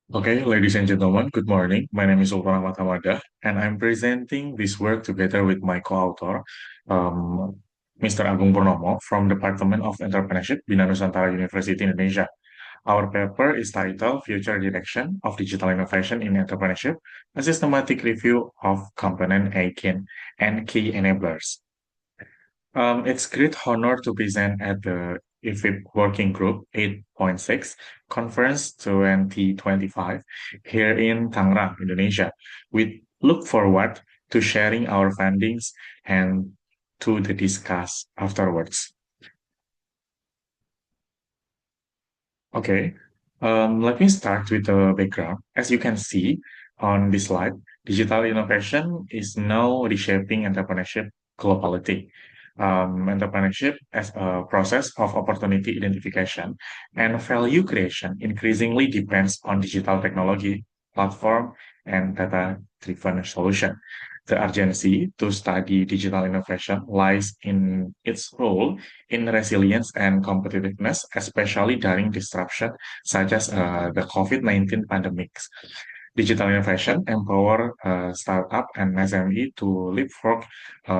Okay, ladies and gentlemen, good morning. My name is Ulrana Matamada, and I'm presenting this work together with my co-author, Mr. Agung Purnomo from Department of Entrepreneurship, Bina Nusantara University, Indonesia. Our paper is titled Future Direction of Digital Innovation in Entrepreneurship, a systematic review of component AKIN and key enablers. It's great honor to present at the IFIP Working Group 8.6 Conference 2025 here in Tangerang, Indonesia. We look forward to sharing our findings and to the discuss afterwards. Okay, let me start with the background. As you can see on this slide, digital innovation is now reshaping entrepreneurship globally. Entrepreneurship as a process of opportunity identification and value creation increasingly depends on digital technology, platform, and data-driven solution. The urgency to study digital innovation lies in its role in resilience and competitiveness, especially during disruption such as the COVID-19 pandemics. Digital innovation empower startup and SME to leapfrog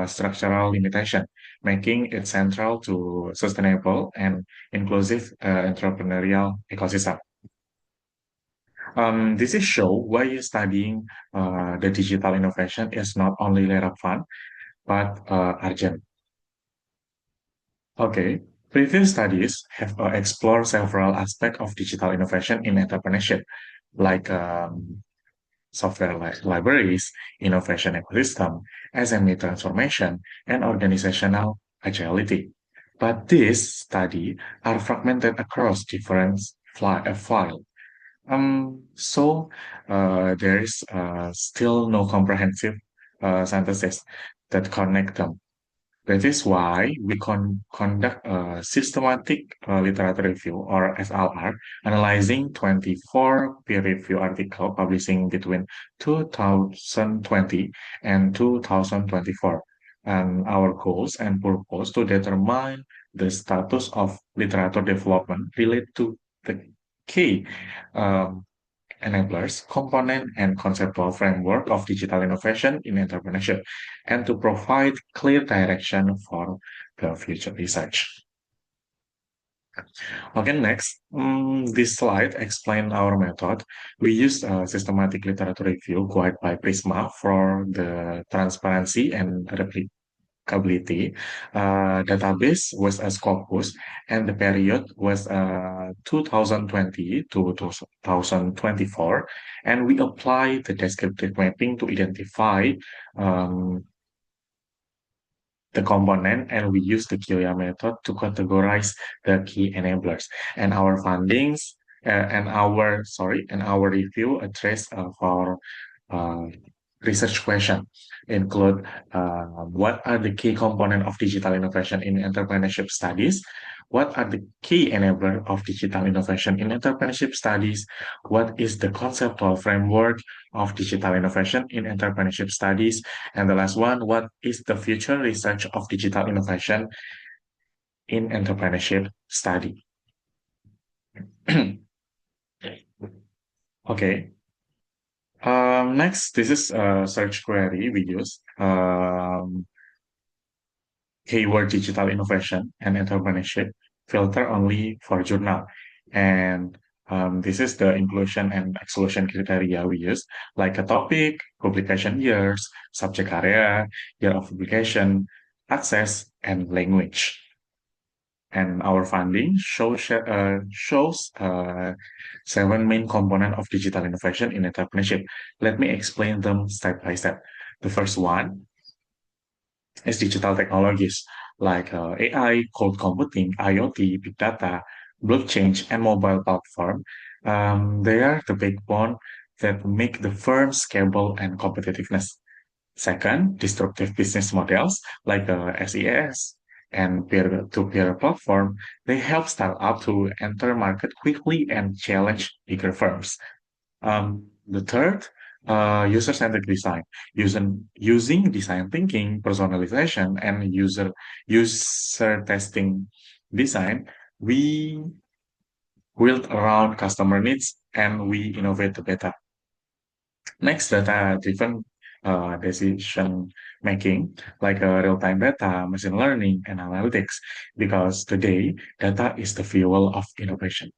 structural limitation, making it central to sustainable and inclusive entrepreneurial ecosystem. This is show why studying the digital innovation is not only relevant but urgent. Okay, previous studies have explored several aspects of digital innovation in entrepreneurship, like software libraries, innovation ecosystem, SME transformation, and organizational agility. But these studies are fragmented across different files. There is still no comprehensive synthesis that connect them. That is why we conduct a systematic literature review or SLR, analyzing 24 peer-reviewed articles publishing between 2020 and 2024. And our goals and purpose to determine the status of literature development relate to the key um, enablers, component, and conceptual framework of digital innovation in entrepreneurship, and to provide clear direction for the future research. Okay, next, this slide explains our method. We use a systematic literature review guide by Prisma for the transparency and applicability. Database was a Scopus, and the period was 2020 to 2024. And we apply the descriptive mapping to identify um, the component, and we use the QIA method to categorize the key enablers. And our findings and our review address for uh, research question include what are the key components of digital innovation in entrepreneurship studies? What are the key enablers of digital innovation in entrepreneurship studies? What is the conceptual framework of digital innovation in entrepreneurship studies? And the last one, what is the future research of digital innovation in entrepreneurship study? Okay. Next, this is a search query we use. Keyword digital innovation and entrepreneurship filter only for journal. And this is the inclusion and exclusion criteria we use, like a topic, publication years, subject area, year of publication, access, and language. And our funding shows seven main components of digital innovation in entrepreneurship. Let me explain them step by step. The first one is digital technologies like AI, cloud computing, IoT, big data, blockchain, and mobile platform. They are the backbone that make the firm scalable and competitiveness. Second, disruptive business models like SES and peer-to-peer platform, they help startups to enter market quickly and challenge bigger firms. The third, user-centric design, using design thinking, personalization, and user testing design, we built around customer needs, and we innovate the data. Next, data-driven decision making, like real-time data, machine learning, and analytics, because today data is the fuel of innovation.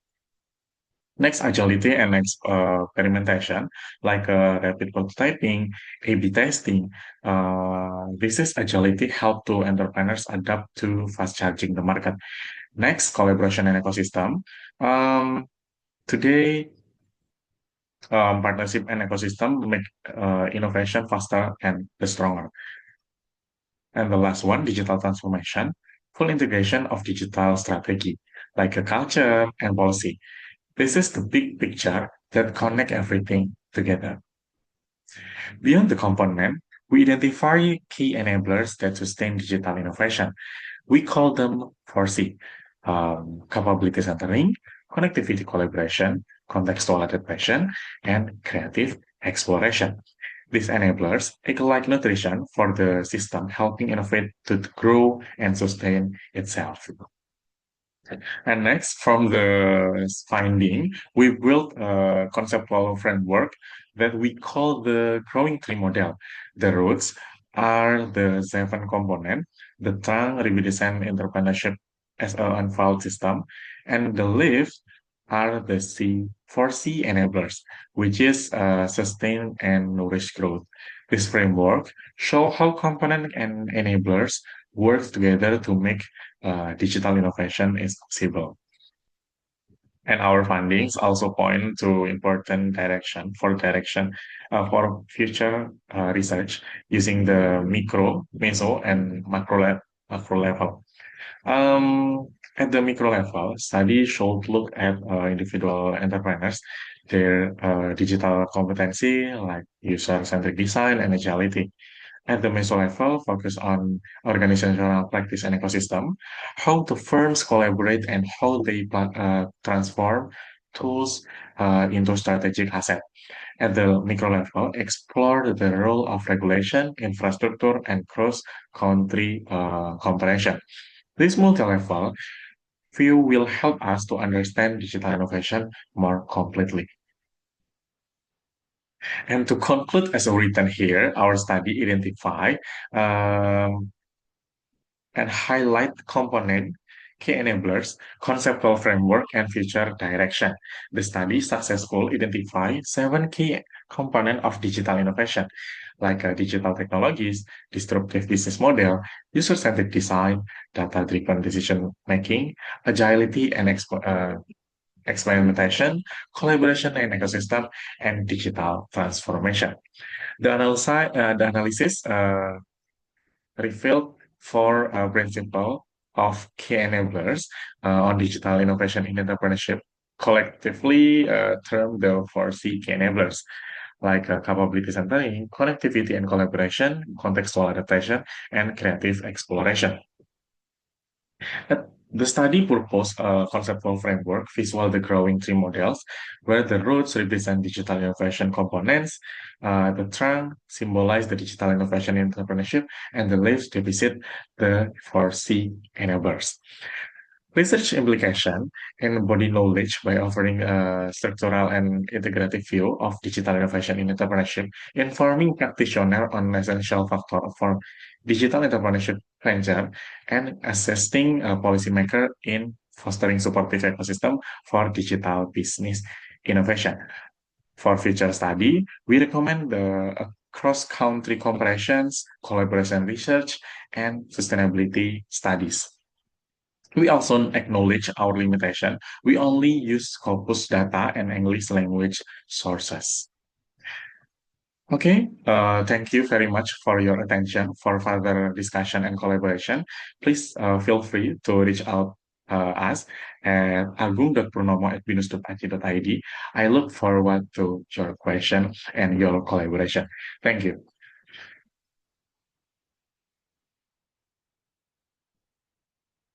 Next, agility and experimentation, like rapid prototyping, A/B testing. This is agility help to entrepreneurs adapt to fast charging the market. Next, collaboration and ecosystem. Um, Today, partnership and ecosystem make innovation faster and stronger. And the last one, digital transformation, full integration of digital strategy, like a culture and policy. This is the big picture that connect everything together. Beyond the component, we identify key enablers that sustain digital innovation. We call them 4C, capability centering, connectivity collaboration, contextual adaptation, and creative exploration. These enablers act like nutrition for the system, helping innovate to grow and sustain itself. And next, from the finding, we built a conceptual framework that we call the growing tree model. The roots are the seven component, the trunk redesign entrepreneurship as an unfold system, and the leaves are the four C enablers, which is sustain and nourish growth. This framework show how component and enablers work together to make digital innovation is possible. And our findings also point to important direction for future research using the micro, meso, and macro level. At the micro level, study should look at individual entrepreneurs, their digital competency, like user-centric design and agility. At the meso level, focus on organizational practice and ecosystem, how the firms collaborate and how they transform tools into strategic asset. At the micro level, explore the role of regulation, infrastructure, and cross-country cooperation. This multi-level view will help us to understand digital innovation more completely. And to conclude, as written here, our study identify um, and highlight component, key enablers, conceptual framework, and future direction. The study successfully identified seven key components of digital innovation, like digital technologies, disruptive business model, user-centric design, data-driven decision making, agility and experimentation, collaboration and ecosystem, and digital transformation. The analysis revealed four principles of key enablers on digital innovation in entrepreneurship, collectively termed the 4C key enablers, like capability centering, connectivity and collaboration, contextual adaptation, and creative exploration. The study proposed a conceptual framework, visual the growing tree models, where the roots represent digital innovation components, the trunk symbolize the digital innovation entrepreneurship, and the leaves depict the 4C enablers. Research implication embody knowledge by offering a structural and integrative view of digital innovation in entrepreneurship, informing practitioners on essential factors for digital entrepreneurship venture, and assisting a policymaker in fostering supportive ecosystem for digital business innovation. For future study, we recommend the cross-country comparisons, collaboration research, and sustainability studies. We also acknowledge our limitation. We only use Scopus data and English language sources. Okay, thank you very much for your attention. For further discussion and collaboration, please feel free to reach out us at agung.purnomo@binus.ac.id. I look forward to your question and your collaboration. Thank you.